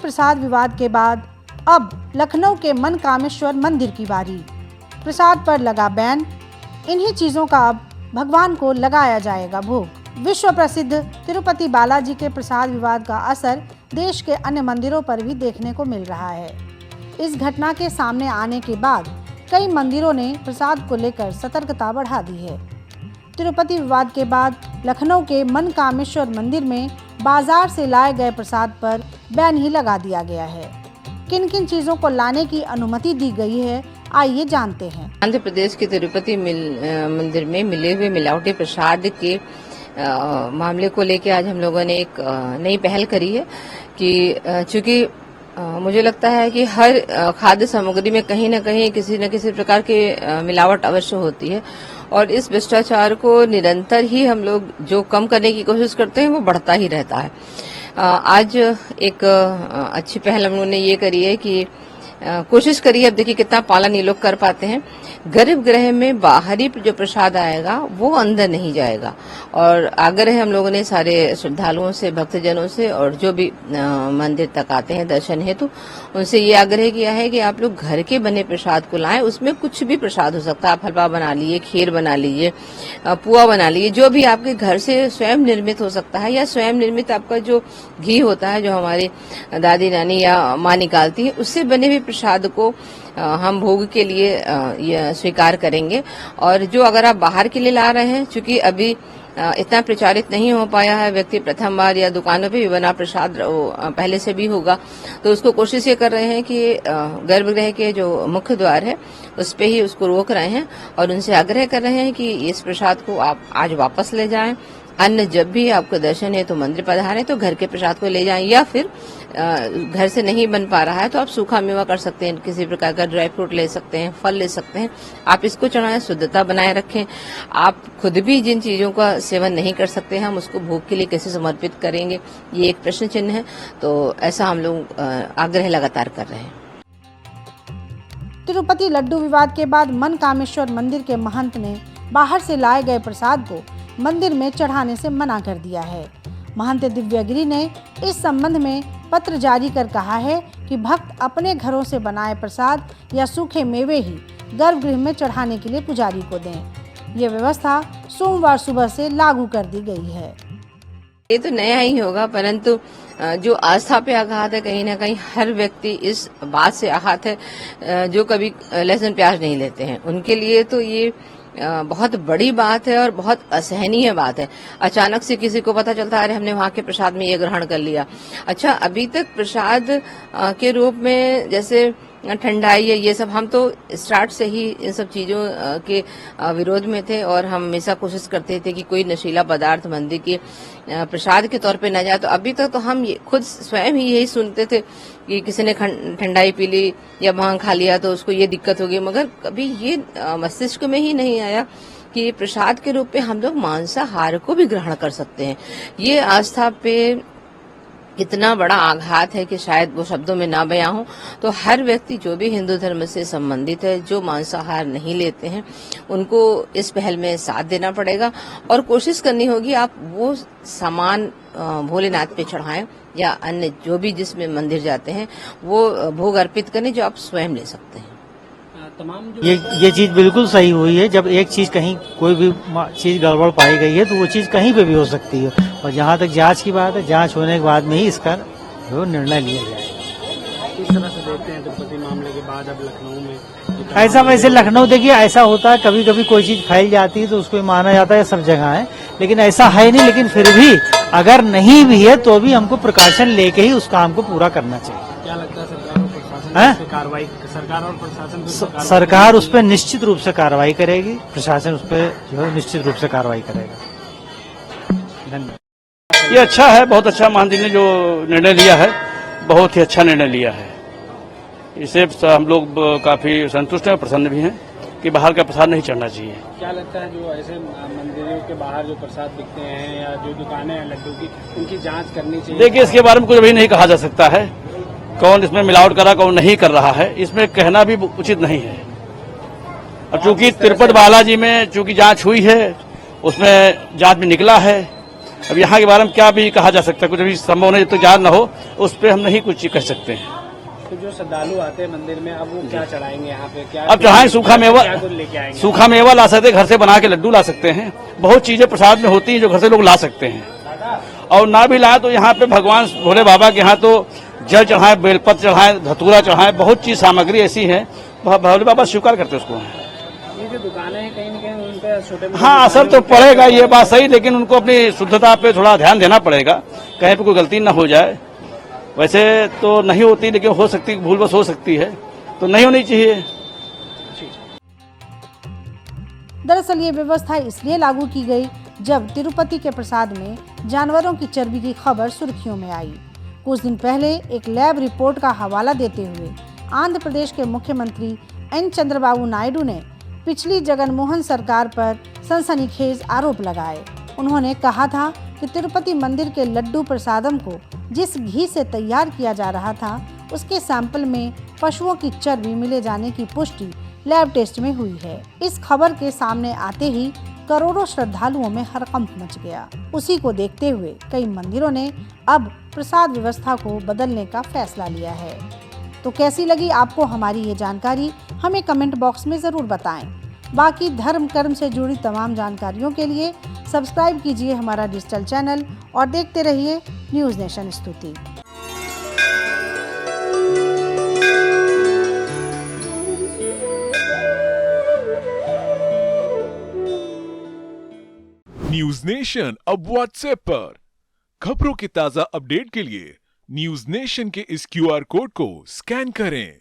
प्रसाद विवाद के बाद अब लखनऊ के मनकामेश्वर मंदिर की बारी। प्रसाद पर लगा बैन, इन्हीं चीज़ों का अब भगवान को लगाया जाएगा भोग। विश्व प्रसिद्ध तिरुपति बालाजी के प्रसाद विवाद का असर देश के अन्य मंदिरों पर भी देखने को मिल रहा है। इस घटना के सामने आने के बाद कई मंदिरों ने प्रसाद को लेकर सतर्कता बढ़ा दी है। तिरुपति विवाद के बाद लखनऊ के मनकामेश्वर मंदिर में बाजार से लाए गए प्रसाद पर बैन ही लगा दिया गया है। किन किन चीज़ों को लाने की अनुमति दी गई है, आइए जानते हैं। आंध्र प्रदेश के तिरुपति मंदिर में मिले हुए मिलावटी प्रसाद के मामले को लेकर आज हम लोगों ने एक नई पहल करी है कि चूंकि मुझे लगता है कि हर खाद्य सामग्री में कहीं न कहीं किसी न किसी प्रकार की मिलावट अवश्य होती है और इस भ्रष्टाचार को निरंतर ही हम लोग जो कम करने की कोशिश करते हैं वो बढ़ता ही रहता है। आज एक अच्छी पहल हम लोगों ने ये करी है कि कोशिश करिए, अब देखिए कितना पालन ये लोग कर पाते हैं। गर्भगृह में बाहरी जो प्रसाद आएगा वो अंदर नहीं जाएगा और आग्रह हम लोगों ने सारे श्रद्धालुओं से, भक्तजनों से और जो भी मंदिर तक आते हैं दर्शन हेतु, उनसे ये आग्रह किया है कि आप लोग घर के बने प्रसाद को लाएं। उसमें कुछ भी प्रसाद हो सकता है, आप हलवा बना लीजिए, खीर बना लीजिए, पुआ बना लीजिए, जो भी आपके घर से स्वयं निर्मित हो सकता है या स्वयं निर्मित आपका जो घी होता है जो हमारी दादी नानी या माँ निकालती है, उससे बने हुए प्रसाद को हम भोग के लिए स्वीकार करेंगे। और जो अगर आप बाहर के लिए ला रहे हैं, चूंकि अभी इतना प्रचारित नहीं हो पाया है, व्यक्ति प्रथम बार या दुकानों पे भी बना प्रसाद पहले से भी होगा, तो उसको कोशिश ये कर रहे हैं कि गर्भगृह के जो मुख्य द्वार है उस पे ही उसको रोक रहे हैं और उनसे आग्रह कर रहे हैं कि इस प्रसाद को आप आज वापस ले जाएं। अन्य जब भी आपको दर्शन है तो मंदिर पधारें तो घर के प्रसाद को ले जाएं, या फिर घर से नहीं बन पा रहा है तो आप सूखा मेवा कर सकते हैं, किसी प्रकार का ड्राई फ्रूट ले सकते हैं, फल ले सकते हैं, आप इसको चढ़ाएं, शुद्धता बनाए रखें। आप खुद भी जिन चीजों का सेवन नहीं कर सकते हम उसको भोग के लिए कैसे समर्पित करेंगे, ये एक प्रश्न चिन्ह है। तो ऐसा हम लोग आग्रह लगातार कर रहे हैं। तिरुपति लड्डू विवाद के बाद मनकामेश्वर मंदिर के महंत ने बाहर से लाए गए प्रसाद को मंदिर में चढ़ाने से मना कर दिया है। महंत दिव्यगिरी ने इस संबंध में पत्र जारी कर कहा है कि भक्त अपने घरों से बनाए प्रसाद या सूखे मेवे ही गर्भगृह में चढ़ाने के लिए पुजारी को दें। ये व्यवस्था सोमवार सुबह से लागू कर दी गई है। ये तो नया ही होगा, परंतु जो आस्था पे आघात है, कहीं ना कहीं हर व्यक्ति इस बात से आहत है जो कभी लहसुन प्याज नहीं लेते हैं, उनके लिए तो ये बहुत बड़ी बात है और बहुत असहनीय बात है। अचानक से किसी को पता चलता है अरे हमने वहां के प्रसाद में ये ग्रहण कर लिया। अच्छा, अभी तक प्रसाद के रूप में जैसे ठंडाई है, ये सब हम तो स्टार्ट से ही इन सब चीजों के विरोध में थे और हम हमेशा कोशिश करते थे कि कोई नशीला पदार्थ मंदिर के प्रसाद के तौर पे न जाए। तो अभी तक तो हम खुद स्वयं ही यही सुनते थे कि किसी ने ठंडाई पी ली या भांग खा लिया तो उसको ये दिक्कत होगी, मगर कभी ये मस्तिष्क में ही नहीं आया कि प्रसाद के रूप में हम लोग मांसाहार को भी ग्रहण कर सकते हैं। ये आस्था पे कितना बड़ा आघात है कि शायद वो शब्दों में ना बयां हो। तो हर व्यक्ति जो भी हिंदू धर्म से संबंधित है, जो मांसाहार नहीं लेते हैं, उनको इस पहल में साथ देना पड़ेगा और कोशिश करनी होगी आप वो सामान भोलेनाथ पे चढ़ाएं या अन्य जो भी जिसमें मंदिर जाते हैं वो भोग अर्पित करें जो आप स्वयं ले सकते हैं। तमाम ये चीज बिल्कुल सही हुई है। जब एक चीज कहीं कोई भी चीज गड़बड़ पाई गई है तो वो चीज कहीं पे भी हो सकती है और जहाँ तक जांच की बात है, जांच होने के बाद में ही इसका जो निर्णय लिया जाएगा। किस तरह से देखते हैं तिरुपति मामले के बाद अब लखनऊ में ऐसा? वैसे लखनऊ देखिए ऐसा होता है, कभी कभी कोई चीज फैल जाती है तो उसको माना जाता है सब जगह है, लेकिन ऐसा है नहीं। लेकिन फिर भी अगर नहीं भी है तो भी हमको प्रिकॉशन लेके ही उस काम को पूरा करना चाहिए। क्या लगता है कार्रवाई सरकार और प्रशासन सरकार उस पर निश्चित रूप से कार्रवाई करेगी, प्रशासन उस पर जो है निश्चित रूप से कार्रवाई करेगा। धन्यवाद। ये अच्छा है, बहुत अच्छा महांती ने जो निर्णय लिया है, बहुत ही अच्छा निर्णय लिया है। इससे हम लोग काफी संतुष्ट हैं और प्रसन्न भी हैं कि बाहर का प्रसाद नहीं चढ़ना चाहिए। क्या लगता है जो ऐसे मंदिरों के बाहर जो प्रसाद बिकते हैं या जो दुकानें हैं लड्डू की, उनकी जांच करनी चाहिए? देखिए, इसके बारे में कुछ अभी नहीं कहा जा सकता है, कौन इसमें मिलावट कर रहा कौन नहीं कर रहा है, इसमें कहना भी उचित नहीं है। और चूंकि तिरुपति बालाजी में चूंकि जांच हुई है, उसमें जांच में निकला है अब यहाँ के बारे में क्या भी कहा जा सकता है, कुछ अभी संभव नहीं, जब तक जांच न हो उस पर हम नहीं कुछ कह सकते हैं। तो जो श्रद्धालु आते हैं मंदिर में, अब वो क्या चढ़ाएंगे यहाँ पे? क्या अब चढ़ाएं सूखा मेवा, क्या कुछ लेके आएंगे? सूखा मेवा ला सकते हैं, घर से बना के लड्डू ला सकते हैं, बहुत चीजें प्रसाद में होती हैं जो घर से लोग ला सकते हैं। और ना भी लाए तो यहाँ पे भगवान भोले बाबा के यहाँ तो जल चढ़ाए, बेलपत्र चढ़ाए, धतूरा चढ़ाए, बहुत चीज सामग्री ऐसी है, भोले बाबा स्वीकार करते उसको। ये जो दुकानें हैं कहीं न कहीं उन पे छोटे मोटे हाँ, असर तो पड़ेगा, ये बात सही, लेकिन उनको अपनी शुद्धता पे थोड़ा ध्यान देना पड़ेगा, कहीं पे कोई गलती न हो जाए। वैसे तो नहीं होती, लेकिन हो सकती, भूल बस हो सकती है, तो नहीं होनी चाहिए। दरअसल ये व्यवस्था इसलिए लागू की गई जब तिरुपति के प्रसाद में जानवरों की चर्बी की खबर सुर्खियों में आई। कुछ दिन पहले एक लैब रिपोर्ट का हवाला देते हुए आंध्र प्रदेश के मुख्यमंत्री एन चंद्रबाबू नायडू ने पिछली जगनमोहन सरकार पर सनसनीखेज आरोप लगाए। उन्होंने कहा था कि तिरुपति मंदिर के लड्डू प्रसादम को जिस घी से तैयार किया जा रहा था उसके सैंपल में पशुओं की चर्बी मिले जाने की पुष्टि लैब टेस्ट में हुई है। इस खबर के सामने आते ही करोड़ों श्रद्धालुओं में हड़कंप मच गया। उसी को देखते हुए कई मंदिरों ने अब प्रसाद व्यवस्था को बदलने का फैसला लिया है। तो कैसी लगी आपको हमारी ये जानकारी, हमें कमेंट बॉक्स में जरूर बताएं। बाकी धर्म कर्म से जुड़ी तमाम जानकारियों के लिए सब्सक्राइब कीजिए हमारा डिजिटल चैनल और देखते रहिए न्यूज़ नेशन स्तुति। न्यूज नेशन अब व्हाट्सएप पर खबरों के ताजा अपडेट के लिए न्यूज नेशन के इस QR कोड को स्कैन करें।